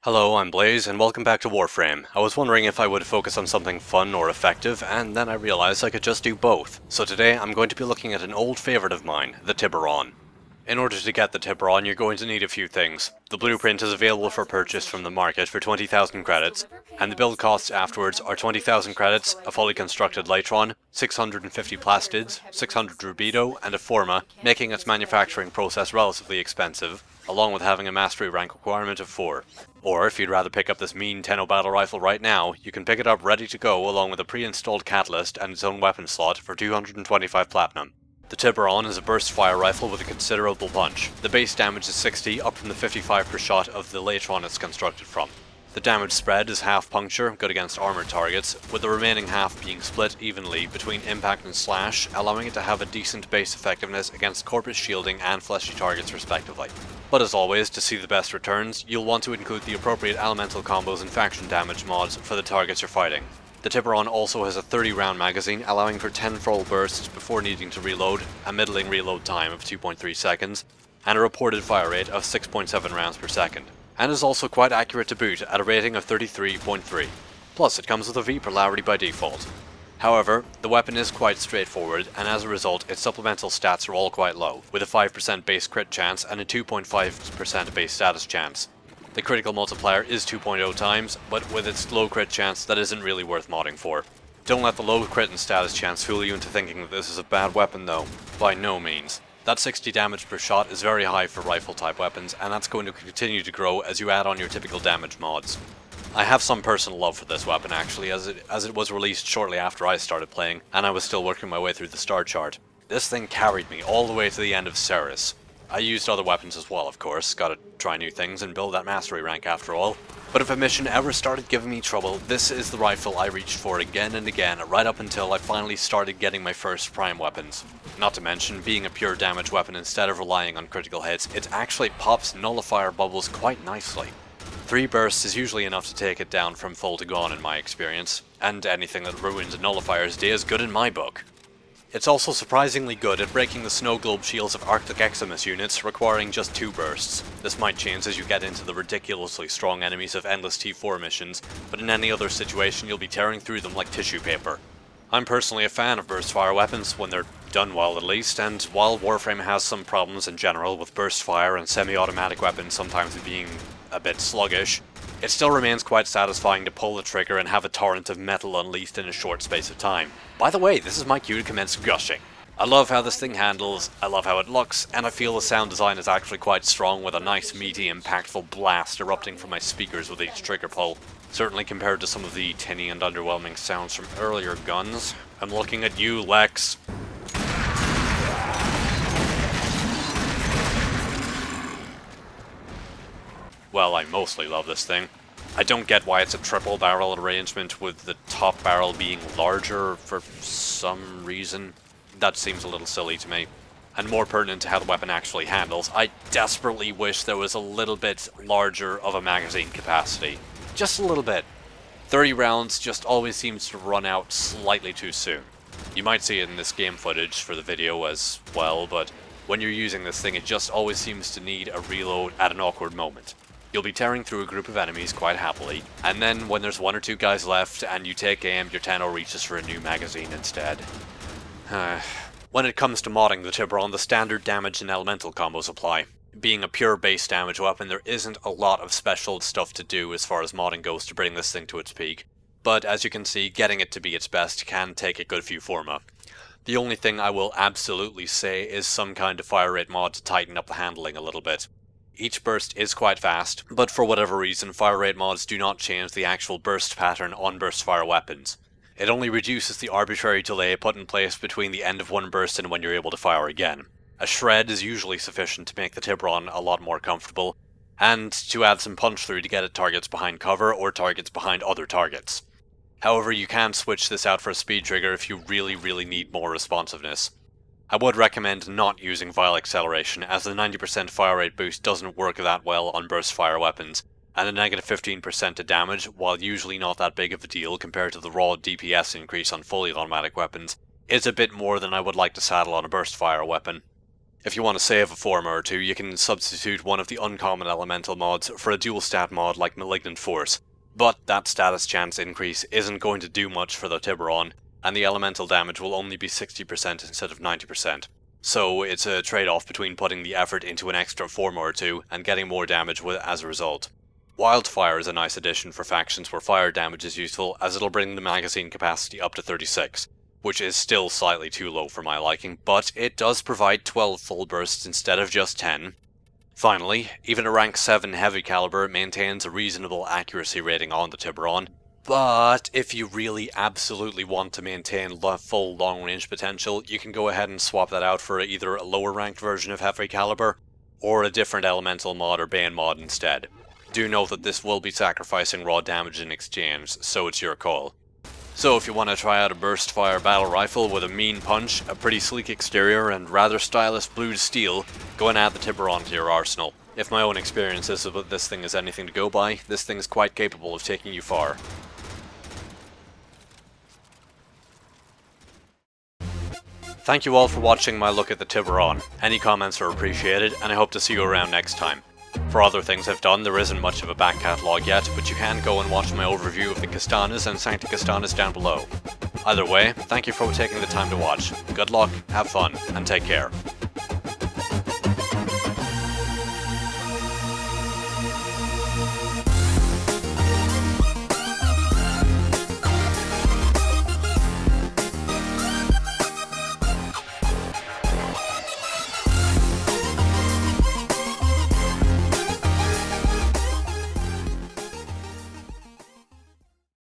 Hello, I'm Blaze, and welcome back to Warframe. I was wondering if I would focus on something fun or effective, and then I realized I could just do both. So today, I'm going to be looking at an old favorite of mine, the Tiberon. In order to get the Tiberon, you're going to need a few things. The blueprint is available for purchase from the market for 20,000 credits, and the build costs afterwards are 20,000 credits, a fully constructed Latron, 650 plastids, 600 rubido, and a forma, making its manufacturing process relatively expensive, along with having a mastery rank requirement of 4. Or, if you'd rather pick up this mean 10-0 battle rifle right now, you can pick it up ready to go along with a pre-installed catalyst and its own weapon slot for 225 platinum. The Tiberon is a burst fire rifle with a considerable punch. The base damage is 60, up from the 55 per shot of the Latron it's constructed from. The damage spread is half puncture, good against armored targets, with the remaining half being split evenly between impact and slash, allowing it to have a decent base effectiveness against corpus shielding and fleshy targets respectively. But as always, to see the best returns, you'll want to include the appropriate elemental combos and faction damage mods for the targets you're fighting. The Tiberon also has a 30 round magazine, allowing for 10 full bursts before needing to reload, a middling reload time of 2.3 seconds, and a reported fire rate of 6.7 rounds per second. And is also quite accurate to boot at a rating of 33.3. Plus it comes with a V polarity by default. However, the weapon is quite straightforward, and as a result its supplemental stats are all quite low, with a 5% base crit chance and a 2.5% base status chance. The critical multiplier is 2.0 times, but with its low crit chance that isn't really worth modding for. Don't let the low crit and status chance fool you into thinking that this is a bad weapon though, by no means. That 60 damage per shot is very high for rifle type weapons, and that's going to continue to grow as you add on your typical damage mods. I have some personal love for this weapon actually, as it was released shortly after I started playing, and I was still working my way through the star chart. This thing carried me all the way to the end of Ceres. I used other weapons as well, of course, gotta try new things and build that mastery rank after all. But if a mission ever started giving me trouble, this is the rifle I reached for again and again, right up until I finally started getting my first prime weapons. Not to mention, being a pure damage weapon instead of relying on critical hits, it actually pops nullifier bubbles quite nicely. 3 bursts is usually enough to take it down from full to gone in my experience, and anything that ruins a nullifier's day is good in my book. It's also surprisingly good at breaking the snow globe shields of Arctic Eximus units, requiring just 2 bursts. This might change as you get into the ridiculously strong enemies of endless T4 missions, but in any other situation you'll be tearing through them like tissue paper. I'm personally a fan of burst fire weapons, when they're done well at least, and while Warframe has some problems in general with burst fire and semi-automatic weapons sometimes being a bit sluggish, it still remains quite satisfying to pull the trigger and have a torrent of metal unleashed in a short space of time. By the way, this is my cue to commence gushing. I love how this thing handles, I love how it looks, and I feel the sound design is actually quite strong with a nice meaty impactful blast erupting from my speakers with each trigger pull. Certainly compared to some of the tinny and underwhelming sounds from earlier guns. I'm looking at you, Lex. Well, I mostly love this thing. I don't get why it's a triple barrel arrangement with the top barrel being larger for some reason. That seems a little silly to me. And more pertinent to how the weapon actually handles, I desperately wish there was a little bit larger of a magazine capacity. Just a little bit. 30 rounds just always seems to run out slightly too soon. You might see it in this game footage for the video as well, but when you're using this thing it just always seems to need a reload at an awkward moment. You'll be tearing through a group of enemies quite happily, and then when there's 1 or 2 guys left and you take aim, your 10-0 reaches for a new magazine instead. When it comes to modding the Tiberon, the standard damage and elemental combos apply. Being a pure base damage weapon, there isn't a lot of special stuff to do as far as modding goes to bring this thing to its peak. But as you can see, getting it to be its best can take a good few forma. The only thing I will absolutely say is some kind of fire rate mod to tighten up the handling a little bit. Each burst is quite fast, but for whatever reason fire rate mods do not change the actual burst pattern on burst fire weapons. It only reduces the arbitrary delay put in place between the end of one burst and when you're able to fire again. A shred is usually sufficient to make the Tiberon a lot more comfortable, and to add some punch through to get at targets behind cover or targets behind other targets. However, you can switch this out for a speed trigger if you really need more responsiveness. I would recommend not using Vile Acceleration, as the 90% fire rate boost doesn't work that well on burst fire weapons, and the negative 15% to damage, while usually not that big of a deal compared to the raw DPS increase on fully automatic weapons, is a bit more than I would like to saddle on a burst fire weapon. If you want to save a form or two, you can substitute one of the uncommon elemental mods for a dual stat mod like Malignant Force, but that status chance increase isn't going to do much for the Tiberon, and the elemental damage will only be 60% instead of 90%. So it's a trade-off between putting the effort into an extra form or two and getting more damage as a result. Wildfire is a nice addition for factions where fire damage is useful, as it'll bring the magazine capacity up to 36, which is still slightly too low for my liking, but it does provide 12 full bursts instead of just 10. Finally, even a rank 7 heavy caliber maintains a reasonable accuracy rating on the Tiberon, but if you really absolutely want to maintain full long range potential, you can go ahead and swap that out for either a lower ranked version of heavy caliber, or a different elemental mod or bane mod instead. Do note that this will be sacrificing raw damage in exchange, so it's your call. So if you want to try out a burst fire battle rifle with a mean punch, a pretty sleek exterior and rather stylish blued steel, go and add the Tiberon to your arsenal. If my own experiences with this thing is anything to go by, this thing is quite capable of taking you far. Thank you all for watching my look at the Tiberon. Any comments are appreciated, and I hope to see you around next time. For other things I've done, there isn't much of a back catalogue yet, but you can go and watch my overview of the Kastanas and Sancta Kastanas down below. Either way, thank you for taking the time to watch. Good luck, have fun, and take care.